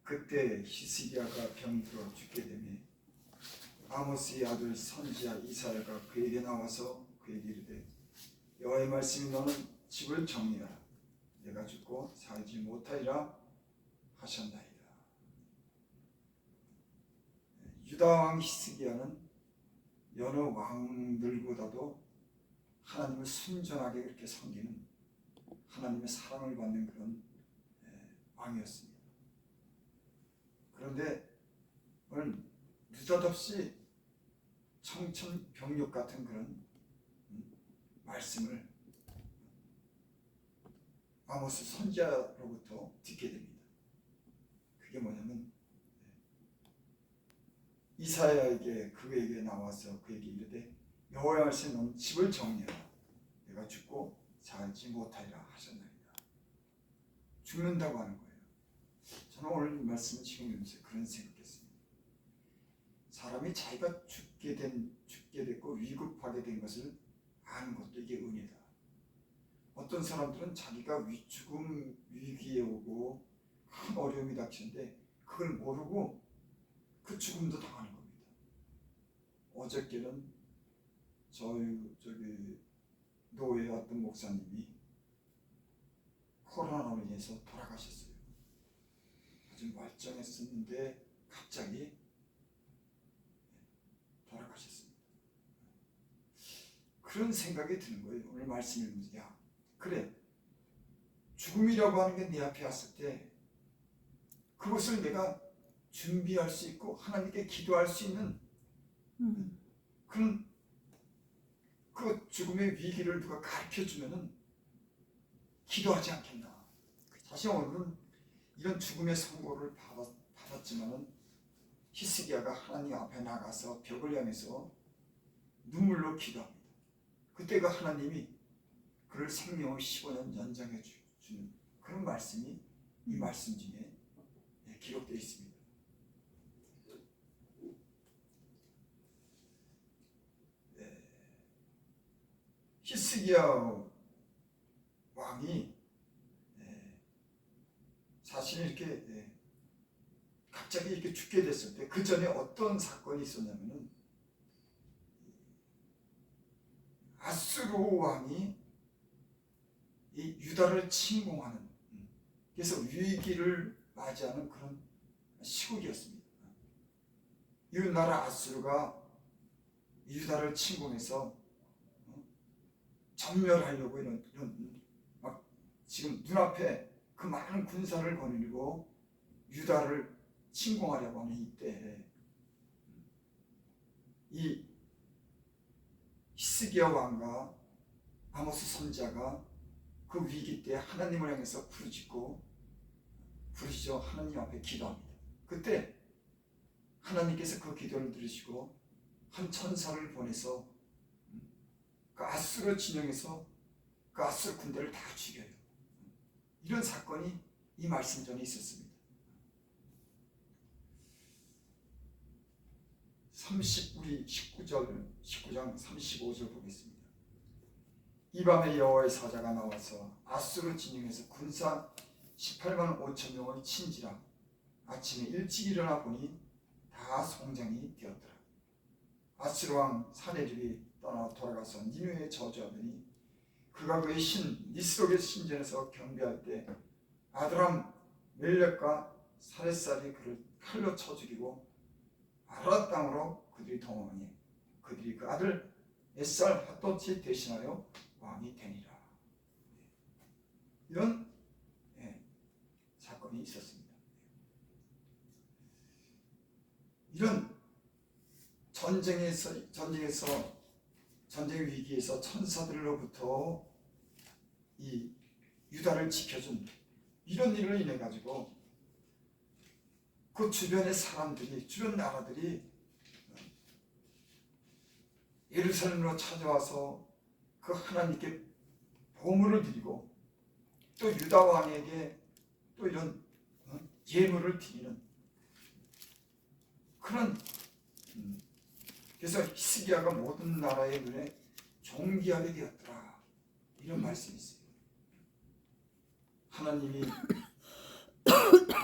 그때 히스기야가 병이 들어 죽게 되매 아모스의 아들 선지자 이사야가 그에게 나와서 그에게 이르되 여호와의 말씀이 너는 집을 정리하라. 내가 죽고 살지 못하리라 하셨나이다. 유다 왕 히스기야는 여느 왕들보다도 하나님을 순전하게 그렇게 섬기는, 하나님의 사랑을 받는 그런 왕이었습니다. 그런데 오늘 느닷없이 청천벽력 같은 그런 말씀을 아모스 선지자로부터 듣게 됩니다. 그게 뭐냐면 이사야에게 그에게 나와서 그에게 이르되 여호와의 말씀에 너는 집을 정리하라. 내가 죽고 살지 못하리라 하셨나이다. 죽는다고 하는 거예요. 저는 오늘 말씀을 지금 읽으면서 그런 생각했습니다. 사람이 자기가 죽게 됐고 위급하게 된 것을 아는 것도 이게 은혜다. 어떤 사람들은 자기가 죽음 위기에 오고 큰 어려움이 닥치는데 그걸 모르고 그 죽음도 당하는 겁니다. 어저께는 저기 노예 어떤 목사님이 코로나로 인해서 돌아가셨어요. 아주 멀쩡했었는데 갑자기 돌아가셨습니다. 그런 생각이 드는 거예요. 오늘 말씀 읽으면서 야, 그래, 죽음이라고 하는 게 내 앞에 왔을 때 그것을 내가 준비할 수 있고 하나님께 기도할 수 있는 그런 그 죽음의 위기를 누가 가르쳐주면은 기도하지 않겠나. 사실 오늘은 이런 죽음의 선고를 받았지만은 히스기야가 하나님 앞에 나가서 벽을 향해서 눈물로 기도합니다. 그때가 하나님이 그를 생명을 15년 연장해 주는 그런 말씀이 이 말씀 중에 기록되어 있습니다. 히스기야 왕이 자신이 이렇게 갑자기 이렇게 죽게 됐을 때 그 전에 어떤 사건이 있었냐면은 아수르 왕이 이 유다를 침공하는, 그래서 위기를 맞이하는 그런 시국이었습니다. 이 나라 아수르가 유다를 침공해서 전멸하려고 이런 막 지금 눈앞에 그 많은 군사를 거느리고 유다를 침공하려고 하는 이때 이 히스기야 왕과 아모스 선지자가 그 위기 때 하나님을 향해서 부르짖고 하나님 앞에 기도합니다. 그때 하나님께서 그 기도를 들으시고 한 천사를 보내서 그 아수르 진영에서 그 아수르 군대를 다 죽여요. 이런 사건이 이 말씀 전에 있었습니다. 19장 35절 보겠습니다. 이 밤에 여호와의 사자가 나와서 아수르 진영에서 군사 18만 5천 명을 친지라. 아침에 일찍 일어나 보니 다 송장이 되었더라. 아수르 왕 사네립이 떠나 돌아가서 니느웨에 저주하더니 그가 그의 신 니스록의 신전에서 경배할 때 아드람 멜렉과 사레살이 그를 칼로 쳐 죽이고 아라 땅으로 그들이 도망하니 그들이 그 아들 에살 핫도치 대신하여 왕이 되니라. 이런 사건이 있었습니다. 이런 전쟁의 위기에서 천사들로부터 이 유다를 지켜준 이런 일을 인해 가지고 그 주변의 사람들이, 주변 나라들이 예루살렘으로 찾아와서 그 하나님께 보물을 드리고 또 유다 왕에게 또 이런 예물을 드리는 그런, 그래서 히스기야가 모든 나라의 눈에 존귀하게 되었더라. 이런 말씀이 있어요. 하나님이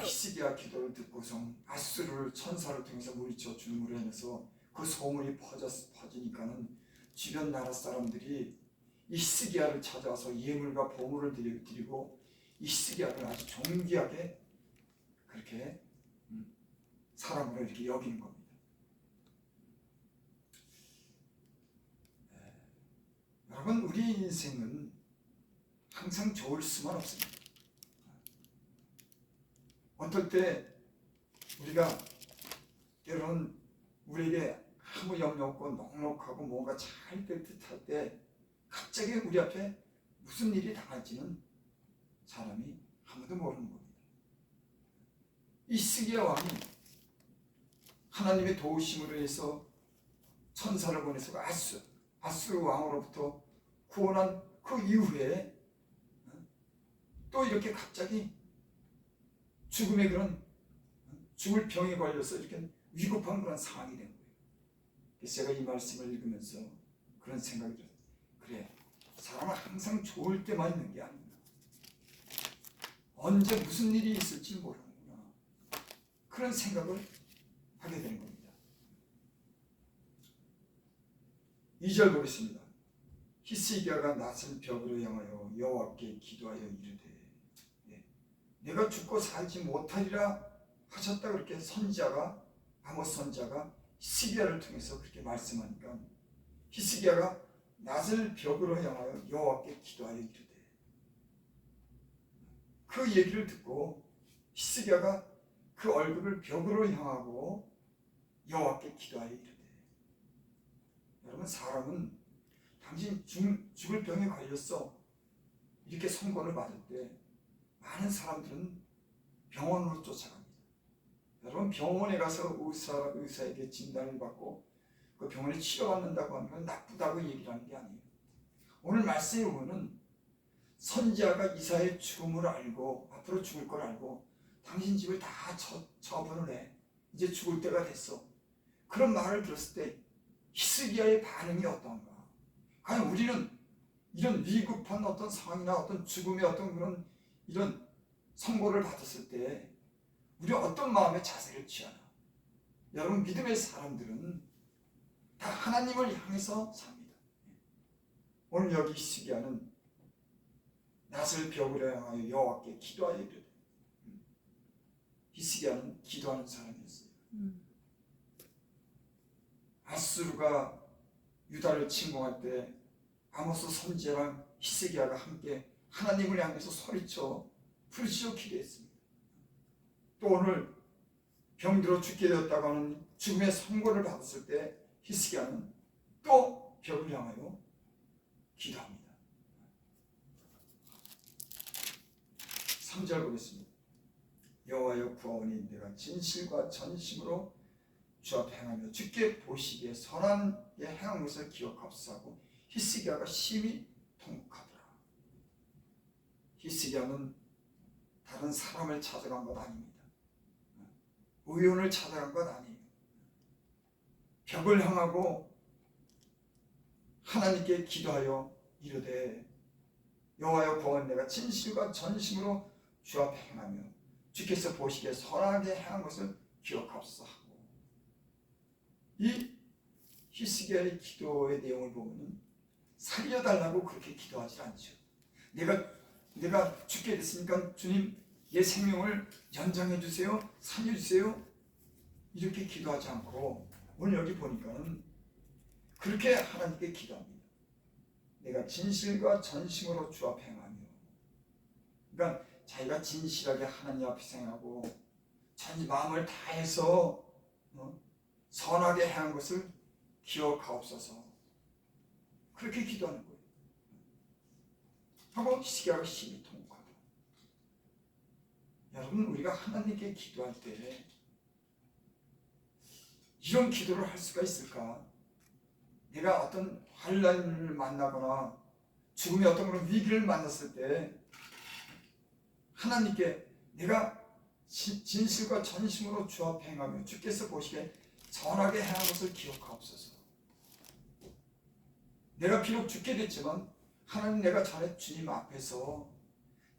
히스기야 기도를 듣고서 아수르를 천사를 통해서 물리쳐 죽음으로 인해서 그 소문이 퍼지니까는 주변 나라 사람들이 이 히스기야를 찾아와서 예물과 보물을 드리고 이 히스기야를 아주 존귀하게 그렇게 사람으로 이렇게 여기는 겁니다. 여러분, 우리 인생은 항상 좋을 수만 없습니다. 어떨 때 우리가 때로는 우리에게 아무 염려 없고 넉넉하고 뭔가 잘 될 듯할 때 갑자기 우리 앞에 무슨 일이 당할지는 사람이 아무도 모르는 겁니다. 이 히스기야 왕이 하나님의 도우심으로 해서 천사를 보내서 아수르 왕으로부터 구원한 그 이후에 또 이렇게 갑자기 죽음의 그런 죽을 병에 걸려서 이렇게 위급한 그런 상황이 된 거예요. 그래서 제가 이 말씀을 읽으면서 그런 생각이 들어요. 그래, 사람은 항상 좋을 때만 있는 게 아니구나. 언제 무슨 일이 있을지 모르는구나. 그런 생각을 하게 되는 겁니다. 2절 보겠습니다. 히스기야가 낯을 벽으로 향하여 여호와께 기도하여 이르되 내가 죽고 살지 못하리라 하셨다. 그렇게 선지자가 아모스 선지자가 히스기야를 통해서 그렇게 말씀하니까 히스기야가 낯을 벽으로 향하여 여호와께 기도하여 이르되, 그 얘기를 듣고 히스기야가 그 얼굴을 벽으로 향하고 여호와께 기도하여 이르되, 여러분, 사람은 당신 죽을 병에 걸렸어 이렇게 선고를 받을 때 많은 사람들은 병원으로 쫓아갑니다. 여러분, 병원에 가서 의사에게 진단을 받고 그 병원에 치료받는다고 하는 건 나쁘다고 얘기를 하는 게 아니에요. 오늘 말씀에 보면은 선지자가 이사의 죽음을 알고 앞으로 죽을 걸 알고 당신 집을 다 처분을 해. 이제 죽을 때가 됐어. 그런 말을 들었을 때 히스기야의 반응이 어떤가? 과연 우리는 이런 위급한 어떤 상황이나 어떤 죽음의 어떤 그런 이런 선고를 받았을 때 우리가 어떤 마음의 자세를 취하나? 여러분, 믿음의 사람들은 다 하나님을 향해서 삽니다. 오늘 여기 히스기야는 낯을 벽으로 향하여 여호와께 기도하여 이르되, 히스기야는 기도하는 사람이었어요. 아수르가 유다를 침공할 때 아모스 선지자랑 히스기야가 함께 하나님을 향해서 소리쳐 부르짖어 기도했습니다. 또 오늘 병들어 죽게 되었다고 하는 죽음의 선고를 받았을 때 히스기야는 또 벽을 향하여 기도합니다. 3절 보겠습니다. 여호와여 구하오니 내가 진실과 전심으로 주 앞에 행하며 주께 보시기에 선하게 행한 것을 기억하옵소서 하고 히스기야가 심히 통곡하더라. 히스기야는 다른 사람을 찾아간 것 아닙니다. 의원을 찾아간 것 아니에요. 벽을 향하고 하나님께 기도하여 이르되, 여호와여 구하오니 내가 진실과 전심으로 주 앞에 행하며 주께서 보시기에 선하게 행한 것을 기억하옵소서 하고, 이 히스기야의 기도의 내용을 보면 살려달라고 그렇게 기도하지 않죠. 내가 죽게 됐으니까 주님 내 생명을 연장해 주세요, 살려 주세요, 이렇게 기도하지 않고 오늘 여기 보니까는 그렇게 하나님께 기도합니다. 내가 진실과 전심으로 주 앞에 행하며, 그러니까 자기가 진실하게 하나님 앞에 행하고 전 마음을 다해서 선하게 행한 것을 기억하옵소서, 그렇게 기도하는 거예요. 하고 히스기야가 심히 통곡하더라. 여러분, 우리가 하나님께 기도할 때 이런 기도를 할 수가 있을까? 내가 어떤 환난을 만나거나 죽음의 어떤 그런 위기를 만났을 때 하나님께 내가 진실과 전심으로 주 앞에 행하며 주께서 보시기에 선하게 행한 것을 기억하옵소서. 내가 비록 죽게 됐지만 하나님, 내가 전에 주님 앞에서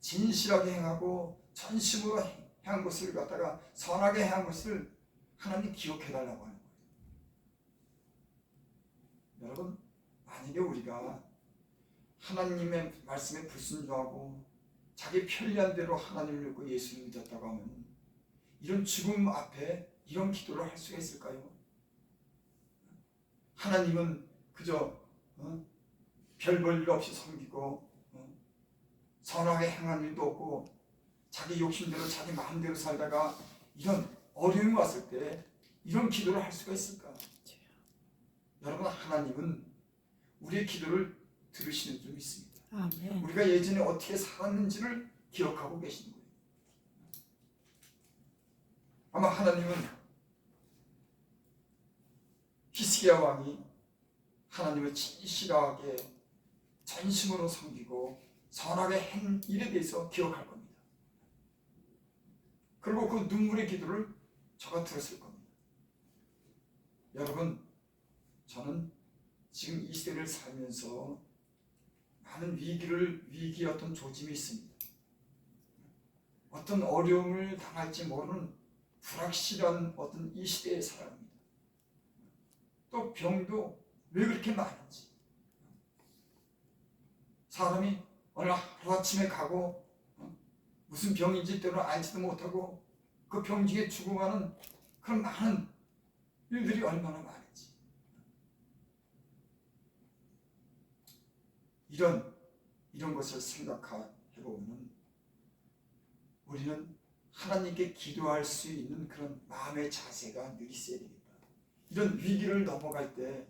진실하게 행하고 전심으로 행한 것을 갖다가 선하게 행한 것을 하나님 기억해달라고 하는 거예요. 여러분, 만약에 우리가 하나님의 말씀에 불순종하고 자기 편리한 대로 하나님을 믿고 예수를 믿었다고 하면 이런 죽음 앞에 이런 기도를 할 수가 있을까요? 하나님은 그저 별 볼 일 없이 섬기고 선하게 행한 일도 없고 자기 욕심대로 자기 마음대로 살다가 이런 어려움이 왔을 때 이런 기도를 할 수가 있을까? 여러분, 하나님은 우리의 기도를 들으시는 줄 믿습니다. 아멘. 우리가 예전에 어떻게 살았는지를 기억하고 계시는 거예요. 아마 하나님은 히스기야 왕이 하나님을 진실하게 전심으로 섬기고 선하게 한 일에 대해서 기억할 겁니다. 그리고 그 눈물의 기도를 저가 들었을 겁니다. 여러분, 저는 지금 이 시대를 살면서 많은 위기의 어떤 조짐이 있습니다. 어떤 어려움을 당할지 모르는 불확실한 어떤 이 시대에 살아갑니다. 또 병도 왜 그렇게 많은지, 사람이 어느 하루아침에 가고 무슨 병인지 때로는 알지도 못하고 그 병 중에 죽어가는 그런 많은 일들이 얼마나 많은지, 이런 것을 생각해보면 우리는 하나님께 기도할 수 있는 그런 마음의 자세가 늘 있어야 되겠다. 이런 위기를 넘어갈 때,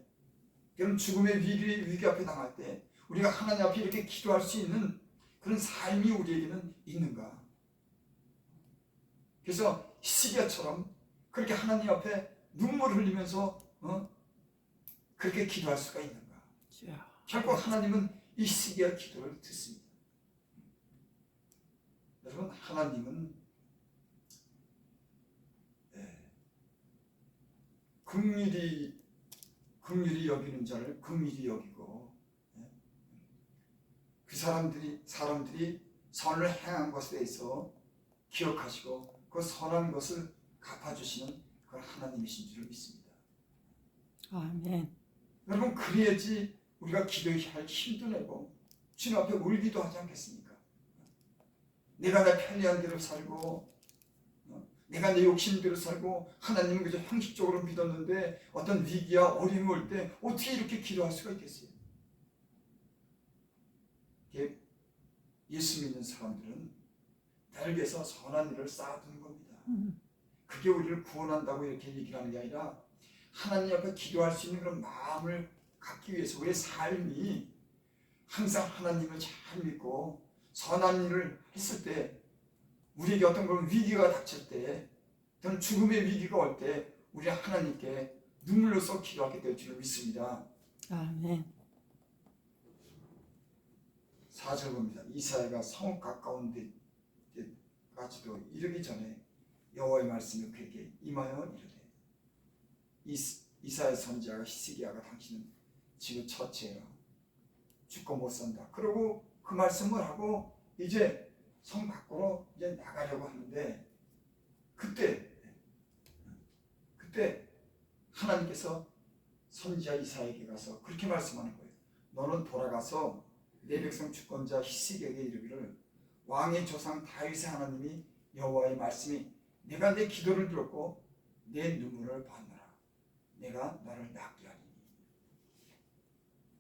이런 죽음의 위기 앞에 당할 때 우리가 하나님 앞에 이렇게 기도할 수 있는 그런 삶이 우리에게는 있는가? 그래서 히스기야처럼 그렇게 하나님 앞에 눈물을 흘리면서 그렇게 기도할 수가 있는가? 결국 하나님은 이 히스기야 기도를 듣습니다. 여러분, 하나님은 긍휼히 여기는 자를 긍휼히 여기고 그 사람들이 선을 행한 것에 대해서 기억하시고 그 선한 것을 갚아주시는 그런 하나님이신 줄을 믿습니다. 아멘. 여러분, 그래야지 우리가 기도할 힘도 내고 주님 앞에 울기도 하지 않겠습니까? 내가 내 편리한 대로 살고 내가 내 욕심대로 살고 하나님은 그저 형식적으로 믿었는데 어떤 위기야 어려움이 올 때 어떻게 이렇게 기도할 수가 있겠어요? 예수 믿는 사람들은 달에서 선한 일을 쌓아두는 겁니다. 그게 우리를 구원한다고 이렇게 얘기를 하는 게 아니라 하나님 앞에 기도할 수 있는 그런 마음을 갖기 위해서 우리의 삶이 항상 하나님을 잘 믿고 선한 일을 했을 때 우리에게 어떤 그런 위기가 닥칠 때, 어떤 죽음의 위기가 올 때 우리 하나님께 눈물로써 기도하게 될 줄을 믿습니다. 아멘. 4절 봅니다. 이사야가 성읍 가까운 데까지도 이르기 전에 여호와의 말씀이 그에게 임하여 이르되 이사야 선지자가 히스기야가 당신은 지금 처치해라. 죽고 못 산다. 그러고 그 말씀을 하고 이제 성 밖으로 이제 나가려고 하는데 그때 하나님께서 선지자 이사야에게 가서 그렇게 말씀하는 거예요. 너는 돌아가서 내 백성 주권자 히스기야에게 이르기를 왕의 조상 다윗의 하나님이 여호와의 말씀이 내가 내 기도를 들었고 내 눈물을 봤노라. 내가 너를 낫게 하리니.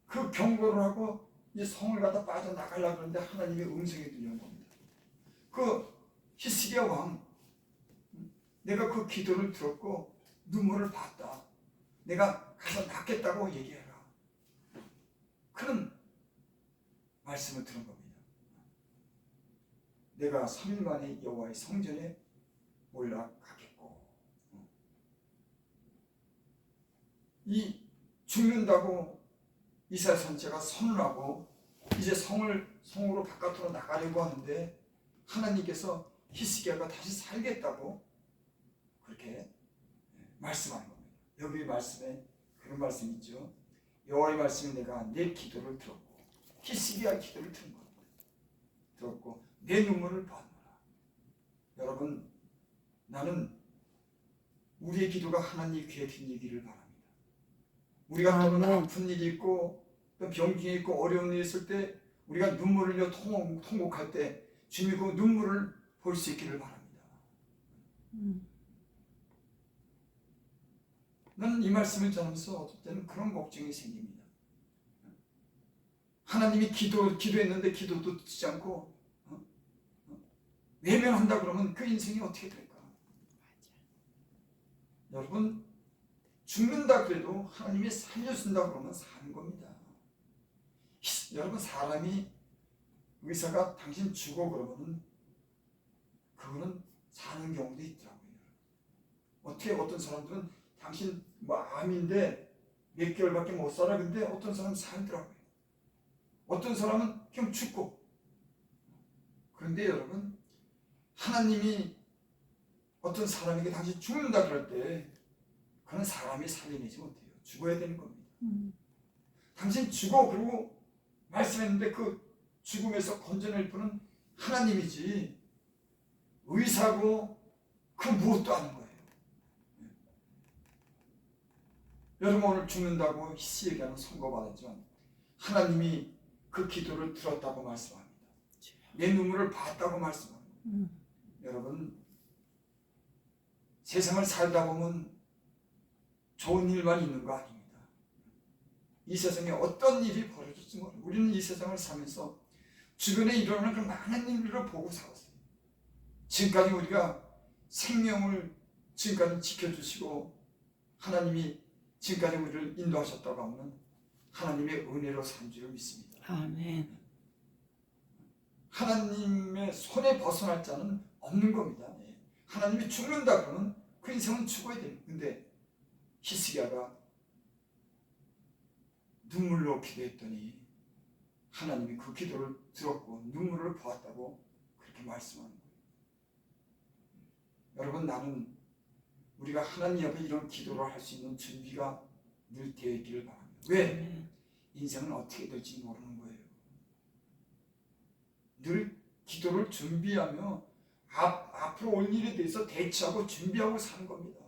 그 경고를 하고 이제 성을 갖다 빠져나가려고 하는데 하나님의 음성이 들려온 겁니다. 그 히스기야 왕, 내가 그 기도를 들었고 눈물을 봤다. 내가 가서 낫겠다고 얘기해라. 그런 말씀을 들은 겁니다. 내가 3일 만에 여호와의 성전에 올라가겠고, 이 죽는다고 이사야 선지자가 선언하고 이제 성으로 바깥으로 나가려고 하는데 하나님께서 히스기야가 다시 살겠다고 그렇게 말씀하는 겁니다. 여기 말씀에 그런 말씀이 있죠. 여호와의 말씀이 내가 내 기도를 들었고 히스기야 기도를 들은 겁니다. 들었고 내 눈물을 봤노라. 여러분, 나는 우리의 기도가 하나님 귀에 들리기를 바랍니다. 우리가 또는 아멘. 아픈 일이 있고 또 병중에 있고 어려운 일이 있을 때 우리가 눈물을 흘려 통곡할 때 주님이 그 눈물을 볼 수 있기를 바랍니다. 나는 이 말씀을 전하면서 어떨 때는 그런 걱정이 생깁니다. 하나님이 기도했는데 기도도 듣지 않고 외면한다 그러면 그 인생이 어떻게 될까? 여러분, 죽는다 그래도 하나님이 살려준다 그러면 사는 겁니다. 여러분, 사람이 의사가 당신 죽어 그러면 그거는 사는 경우도 있더라고요. 어떻게 어떤 사람들은 당신 뭐 암인데 몇 개월밖에 못 살아. 근데 어떤 사람은 살더라고요. 어떤 사람은 그냥 죽고. 그런데 여러분, 하나님이 어떤 사람에게 당신 죽는다 그럴 때 그는 사람이 살려내지 못해요. 죽어야 되는 겁니다. 당신 죽어 그러고 말씀했는데 그 죽음에서 건져낼 분은 하나님이지 의사고 그 무엇도 아닌 거예요. 여러분, 오늘 죽는다고 희씨 얘기하는 선고받았지만 하나님이 그 기도를 들었다고 말씀합니다. 내 눈물을 봤다고 말씀합니다. 여러분, 세상을 살다 보면 좋은 일만 있는 거 아닙니다. 이 세상에 어떤 일이 벌어질지 모르고 우리는 이 세상을 살면서 주변에 일어나는 그 많은 일들을 보고 살았어요. 지금까지 우리가 생명을 지금까지 지켜주시고 하나님이 지금까지 우리를 인도하셨다고 하면 하나님의 은혜로 산 줄을 믿습니다. 아멘. 하나님의 손에 벗어날 자는 없는 겁니다. 하나님이 죽는다 그러면 그 인생은 죽어야 됩니다. 근데 히스기야가 눈물로 기도했더니 하나님이 그 기도를 들었고 눈물을 보았다고 그렇게 말씀하는 거예요. 여러분, 나는 우리가 하나님 앞에 이런 기도를 할 수 있는 준비가 늘 되어 있기를 바랍니다. 왜? 인생은 어떻게 될지 모르는 거예요. 늘 기도를 준비하며 앞으로 올 일에 대해서 대처하고 준비하고 사는 겁니다.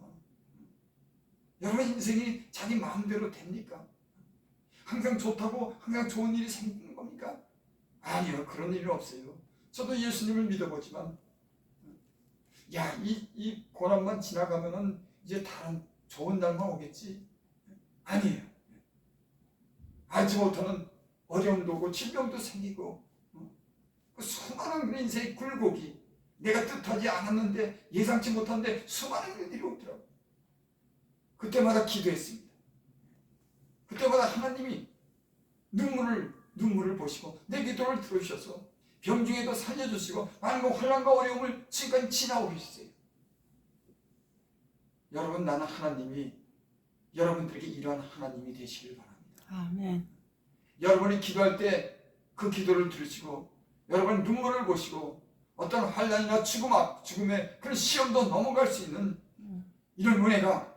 여러분, 인생이 자기 마음대로 됩니까? 항상 좋다고 항상 좋은 일이 생기는 겁니까? 아니요, 그런 일은 없어요. 저도 예수님을 믿어보지만 이 고난만 지나가면은 이제 다른 좋은 날만 오겠지? 아니에요. 알지 못하는 어려움도 오고 질병도 생기고 그 수많은 인생의 굴곡이 내가 뜻하지 않았는데 예상치 못한데 수많은 일들이 오더라고요. 그때마다 기도했습니다. 그때마다 하나님이 눈물을 보시고 내 기도를 들으셔서 병중에도 살려주시고 많은 환난과 어려움을 지금까지 지나오고 계셨어요. 여러분, 나는 하나님이 여러분들에게 이러한 하나님이 되시길 바랍니다. 아멘. 여러분이 기도할 때 그 기도를 들으시고 여러분 눈물을 보시고 어떤 환난이나 죽음의 그런 시험도 넘어갈 수 있는 이런 은혜가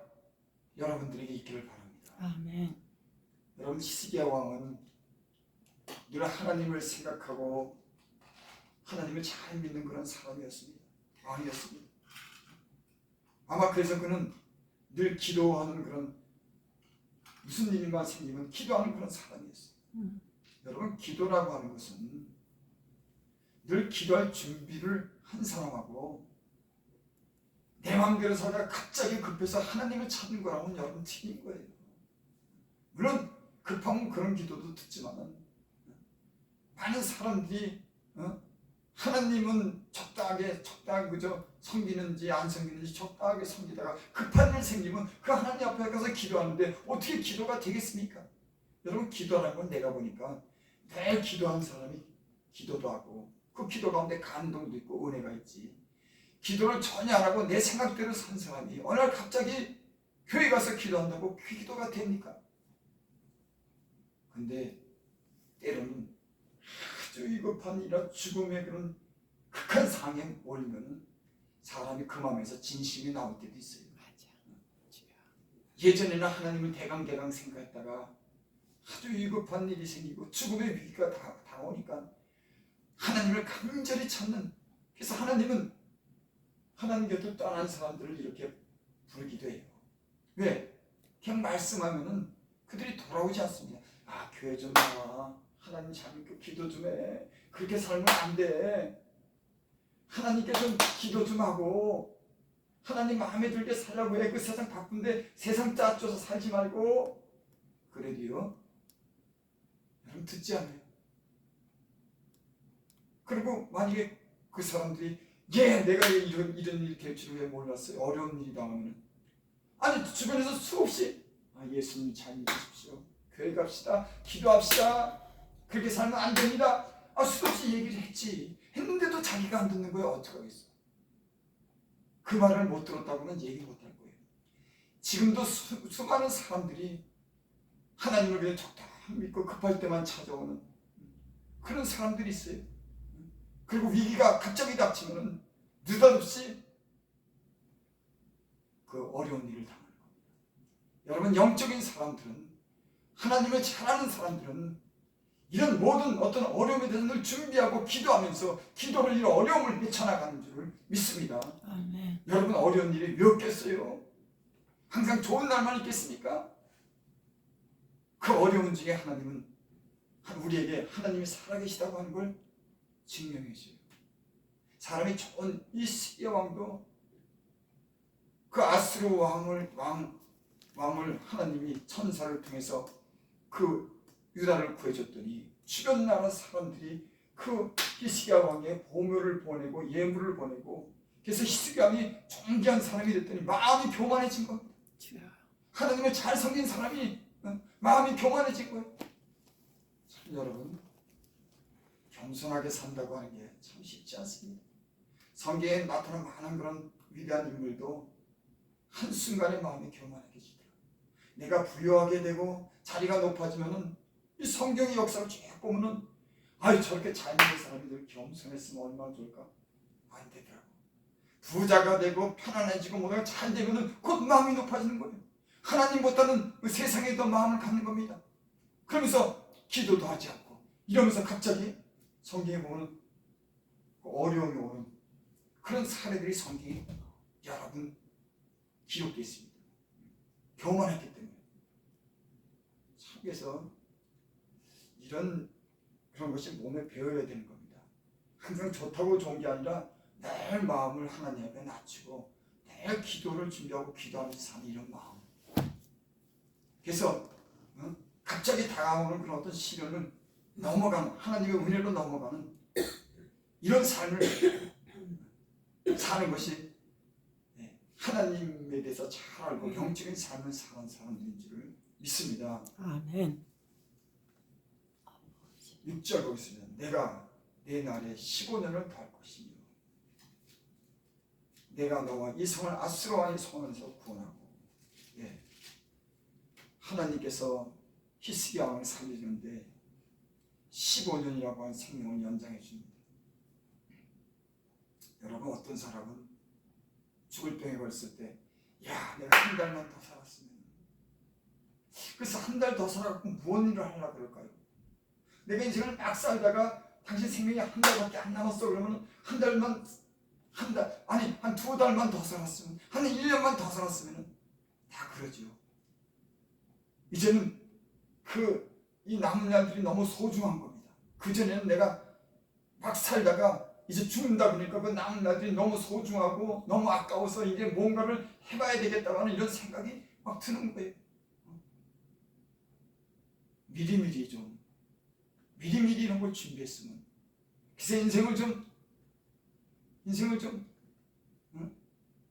여러분들에게 있기를 바랍니다. 아멘. 여러분, 히스기야 왕은 늘 하나님을 생각하고 하나님을 잘 믿는 그런 사람이었습니다. 왕이었습니다. 아마 그래서 그는 늘 기도하는 그런 무슨 일만 생기면 기도하는 그런 사람이었어요. 여러분, 기도라고 하는 것은 늘 기도할 준비를 한 사람하고 내 마음대로 살다가 갑자기 급해서 하나님을 찾는 거랑은 여러분 틀린 거예요. 물론 급하면 그런 기도도 듣지만 많은 사람들이 하나님은 적당하게 그저 섬기는지 안 섬기는지 적당하게 섬기다가 급한 일 생기면 그 하나님 앞에 가서 기도하는데 어떻게 기도가 되겠습니까? 여러분, 기도라는 건 내가 보니까 늘 기도한 사람이 기도도 하고 그 기도 가운데 감동도 있고 은혜가 있지, 기도를 전혀 안 하고 내 생각대로 산 사람이 어느 날 갑자기 교회 가서 기도한다고 그 기도가 됩니까? 근데 때로는 아주 위급한 일이나 죽음의 그런 극한 상황에 올리면 사람이 그 마음에서 진심이 나올 때도 있어요. 예전에는 하나님을 대강 생각했다가 아주 위급한 일이 생기고 죽음의 위기가 다가오니까 하나님을 간절히 찾는, 그래서 하나님은 하나님 곁을 떠난 사람들을 이렇게 부르기도 해요. 왜? 그냥 말씀하면은 그들이 돌아오지 않습니다. 아, 교회 좀 나와. 하나님 잘 믿고 기도 좀 해. 그렇게 살면 안 돼. 하나님께 좀 기도 좀 하고 하나님 마음에 들게 살라고 해. 그 세상 바쁜데 세상 짜줘서 살지 말고. 그래도요, 여러분 듣지 않아요. 그리고 만약에 그 사람들이 내가 이런 일이 될 줄을 왜 몰랐어요. 어려운 일이 나오면 아니 주변에서 수없이 예수님 잘 믿으십시오. 교회 갑시다. 기도합시다. 그렇게 살면 안 됩니다. 수없이 얘기를 했는데도 자기가 안 듣는 거예요. 어떡하겠어. 그 말을 못 들었다고는 얘기 못 할 거예요. 지금도 수많은 사람들이 하나님을 그냥 적당히 믿고 급할 때만 찾아오는 그런 사람들이 있어요. 그리고 위기가 갑자기 닥치면 느닷없이 그 어려운 일을 당하는 겁니다. 여러분, 영적인 사람들은, 하나님을 잘 아는 사람들은 이런 모든 어떤 어려움에 대해서 늘 준비하고 기도하면서 기도를 이런 어려움을 헤쳐나가는 줄을 믿습니다. 아멘. 여러분, 어려운 일이 왜 없겠어요? 항상 좋은 날만 있겠습니까? 그 어려운 중에 하나님은 우리에게 하나님이 살아계시다고 하는 걸 증명해 줘요. 사람이 좋은 이 시기야 왕도 그 아수르 왕을 하나님이 천사를 통해서 그 유다를 구해줬더니 주변 나라 사람들이 그 히스기야 왕의 보묘를 보내고 예물을 보내고, 그래서 히스기야 왕이 존귀한 사람이 됐더니 마음이 교만해진 겁니다. 하나님을 잘 섬긴 사람이 마음이 교만해진 거예요. 참, 여러분, 겸손하게 산다고 하는 게 참 쉽지 않습니다. 성경에 나타난 많은 그런 위대한 인물도 한순간에 마음이 교만하게 지더라고요. 내가 부유하게 되고 자리가 높아지면은 이 성경의 역사를 쭉 보면은 저렇게 잘 믿는 사람이 늘 겸손했으면 얼마나 좋을까? 안 되더라고. 부자가 되고 편안해지고 뭐가 잘 되면은 곧 마음이 높아지는 거예요. 하나님보다는 그 세상에 더 마음을 갖는 겁니다. 그러면서 기도도 하지 않고 이러면서 갑자기 성경에 보면 어려움이 오는 그런 사례들이 성경에 여러분 기록되어 있습니다. 교만했기 때문에. 그래서 그런 것이 몸에 배워야 되는 겁니다. 항상 좋다고 좋은 게 아니라 늘 마음을 하나님 앞에 낮추고 늘 기도를 준비하고 기도하면서 사는 이런 마음. 그래서 갑자기 다가오는 그런 어떤 시련을 넘어가는, 하나님의 은혜로 넘어가는 이런 삶을 사는 것이 하나님에 대해서 잘 알고 영적인 삶을 사는 사람들인 줄을 믿습니다. 아멘. 6절 보겠습니다. 내가 내 날에 15년을 더할 것이며 내가 너와 이 성을 아수르 왕의 손에서 구원하고. 하나님께서 히스기야 왕을 살려주는데 15년이라고 하는 생명을 연장해 줍니다. 여러분, 어떤 사람은 죽을 병에 걸렸을 때 내가 한 달만 더 살았으면, 그래서 한 달 더 살아갖고 무슨 일을 하려고 그럴까요? 내가 인생을 막 살다가 당신 생명이 한 달밖에 안 남았어 그러면 한 두 달만 더 살았으면, 한 1년만 더 살았으면 다 그러죠. 이제는 이 남은 날들이 너무 소중한 겁니다. 그전에는 내가 막 살다가 이제 죽는다 그러니까 그 남은 날들이 너무 소중하고 너무 아까워서 이제 뭔가를 해봐야 되겠다고 하는 이런 생각이 막 드는 거예요. 미리미리 이런 걸 준비했으면, 그래서 인생을 좀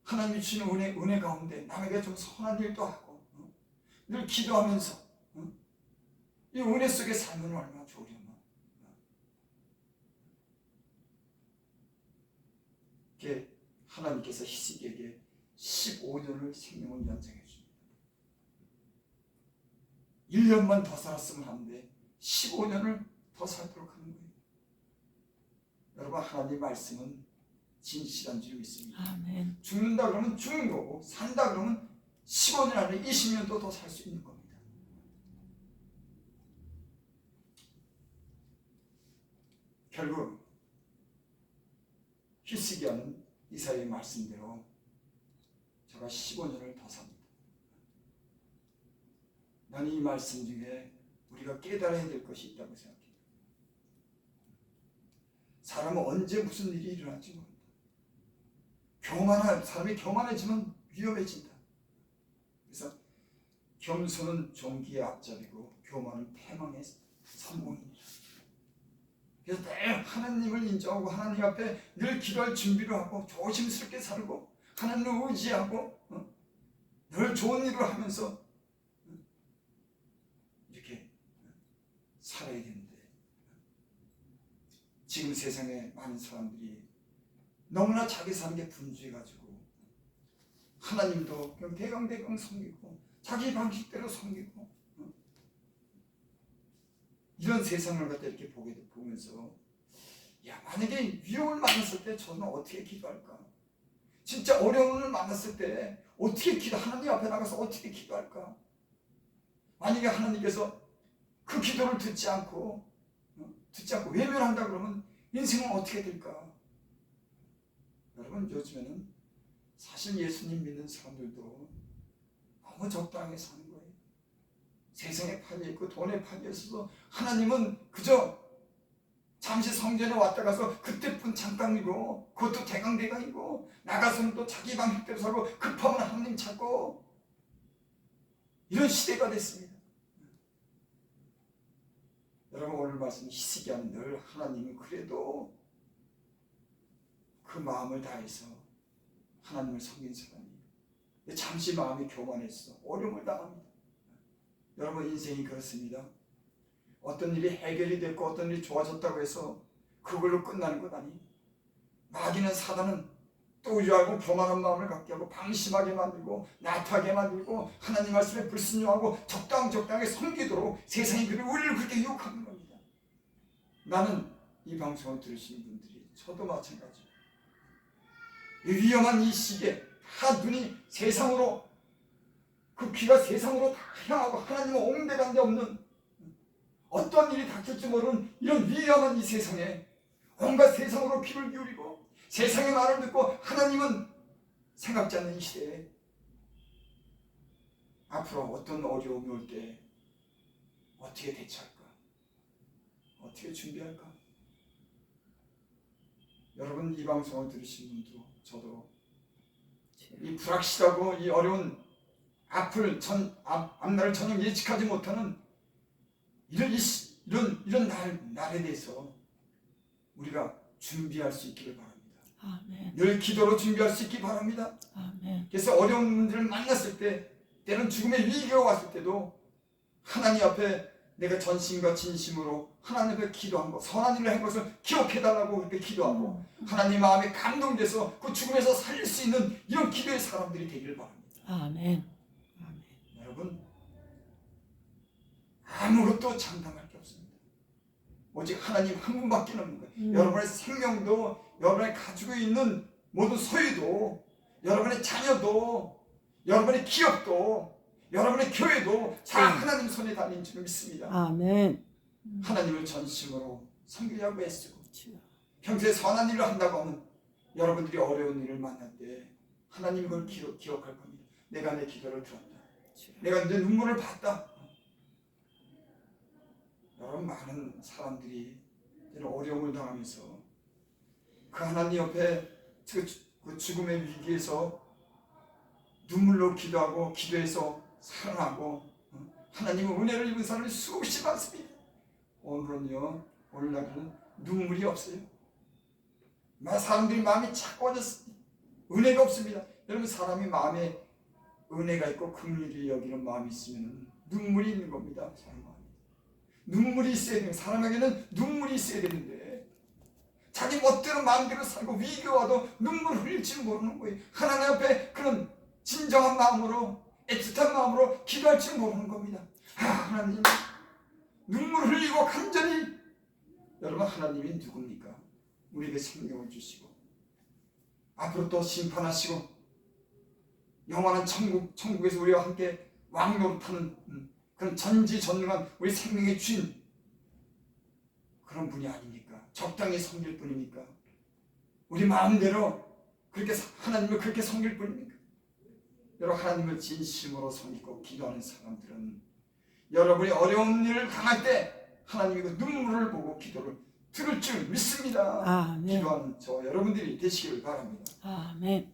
하나님이 주시는 은혜 가운데 남에게 좀 선한 일도 하고 늘 기도하면서 이 은혜 속에 살면 얼마나 좋으려나. 하나님께서 히스기야에게 15년을 생명을 연장해 줍니다. 1년만 더 살았으면 하는데 15년을 더 살도록 하는 거예요. 여러분, 하나님 말씀은 진실한 줄 믿습니다. 아멘. 죽는다 그러면 죽는 거고, 산다 그러면 15년 안에 20년도 더 살 수 있는 겁니다. 결국 히스기야는 이사야의 말씀대로 제가 15년을 더 삽니다. 나는 이 말씀 중에 우리가 깨달아야 될 것이 있다고 생각해요. 사람은 언제 무슨 일이 일어날지 모른다. 사람이 교만해지면 위험해진다. 그래서 겸손은 종기의 앞잡이고 교만은 패망의 선봉입니다. 그래서 늘 하나님을 인정하고 하나님 앞에 늘 기도할 준비를 하고 조심스럽게 살고 하나님을 의지하고 늘 좋은 일을 하면서 이렇게 살아야 되는데, 지금 세상에 많은 사람들이 너무나 자기 사는 게 분주해가지고 하나님도 그냥 대강대강 섬기고 자기 방식대로 섬기고 이런 세상을 갖다 이렇게 보면서 만약에 위험을 만났을 때 저는 어떻게 기도할까? 진짜 어려움을 만났을 때 어떻게 하나님 앞에 나가서 어떻게 기도할까? 만약에 하나님께서 그 기도를 듣지 않고 외면한다 그러면 인생은 어떻게 될까? 여러분, 요즘에는 사실 예수님 믿는 사람들도 너무 적당하게 사는 거예요. 세상에 팔려있고 돈에 팔려있어서 하나님은 그저 잠시 성전에 왔다 가서 그때뿐 잠깐이고 그것도 대강대강이고 나가서는 또 자기 방식대로 살고 급하면 하나님 찾고 이런 시대가 됐습니다. 여러분, 오늘 말씀 히스기야는 늘 하나님은 그래도 그 마음을 다해서 하나님을 섬긴 사람이에요. 잠시 마음이 교만했어 어려움을 당합니다. 여러분, 인생이 그렇습니다. 어떤 일이 해결이 됐고 어떤 일이 좋아졌다고 해서 그걸로 끝나는 것 아니에요. 마귀는, 사단은 또 우리하고 교만한 마음을 갖게 하고 방심하게 만들고 나타하게 만들고 하나님 말씀에 불순종하고 적당하게 섬기도록 세상이 우리를 그렇게 유혹하는 겁니다. 나는 이 방송을 들으시는 분들이 저도 마찬가지예요. 이 위험한 이 시기에 다 눈이 세상으로, 그 귀가 세상으로 다 향하고 하나님은 옹대간데 없는 어떤 일이 닥칠지 모르는 이런 위험한 이 세상에 온갖 세상으로 귀를 기울이고 세상의 말을 듣고 하나님은 생각지 않는 이 시대에 앞으로 어떤 어려움이 올 때 어떻게 대처할까? 어떻게 준비할까? 여러분, 이 방송을 들으신 분도 저도 이 불확실하고 이 어려운 앞날을 전혀 예측하지 못하는 이런 날에 대해서 우리가 준비할 수 있기를 바랍니다. 아멘. 늘 기도로 준비할 수 있기 바랍니다. 아멘. 그래서 어려운 문제를 만났을 때, 때는 죽음의 위기가 왔을 때도 하나님 앞에 내가 전심과 진심으로 하나님 앞에 기도한 것, 선한 일을 한 것을 기억해달라고 그렇게 기도하고 하나님 마음에 감동돼서 그 죽음에서 살릴 수 있는 이런 기도의 사람들이 되기를 바랍니다. 아멘. 아멘. 여러분, 아무것도 장담할 게 없습니다. 오직 하나님 한 분밖에 없는 거예요. 여러분의 생명도, 여러분이 가지고 있는 모든 소유도, 여러분의 자녀도, 여러분의 기업도, 여러분의 교회도 다 하나님 손에 달린 줄 믿습니다. 아멘. 하나님을 전심으로 섬기려고 애쓰고 평소에 선한 일을 한다고 하면 여러분들이 어려운 일을 만날 때 하나님 그걸 기억할 겁니다. 내가 내 기도를 들었다. 내가 내 눈물을 봤다. 여러분, 많은 사람들이 어려움을 당하면서 그 하나님 옆에 그 죽음의 위기에서 눈물로 기도하고 기도해서 살아나고 하나님의 은혜를 입은 사람이 수없이 많습니다. 오늘날은 눈물이 없어요. 사람들이 마음이 차가워졌습니다. 은혜가 없습니다. 여러분, 사람이 마음에 은혜가 있고 긍휼히 여기는 마음이 있으면 눈물이 있는 겁니다. 사람 마음에 눈물이 있어야 돼요. 사람에게는 눈물이 있어야 되는데 자기 멋대로 마음대로 살고 위기가 와도 눈물을 흘릴지 모르는 거예요. 하나님 앞에 그런 진정한 마음으로, 애틋한 마음으로 기도할 줄 모르는 겁니다. 하나님, 눈물 흘리고 간절히. 여러분, 하나님이 누굽니까? 우리에게 생명을 주시고 앞으로 또 심판하시고 영원한 천국에서 우리와 함께 왕노릇하는 그런 전지전능한 우리 생명의 주인, 그런 분이 아닙니까? 적당히 섬길 뿐입니까? 우리 마음대로 그렇게 하나님을 그렇게 섬길 뿐입니까? 여러분, 하나님을 진심으로 섬기고 기도하는 사람들은 여러분이 어려운 일을 당할 때 하나님이 그 눈물을 보고 기도를 들을 줄 믿습니다. 아멘. 기도하는 저 여러분들이 되시기를 바랍니다. 아멘.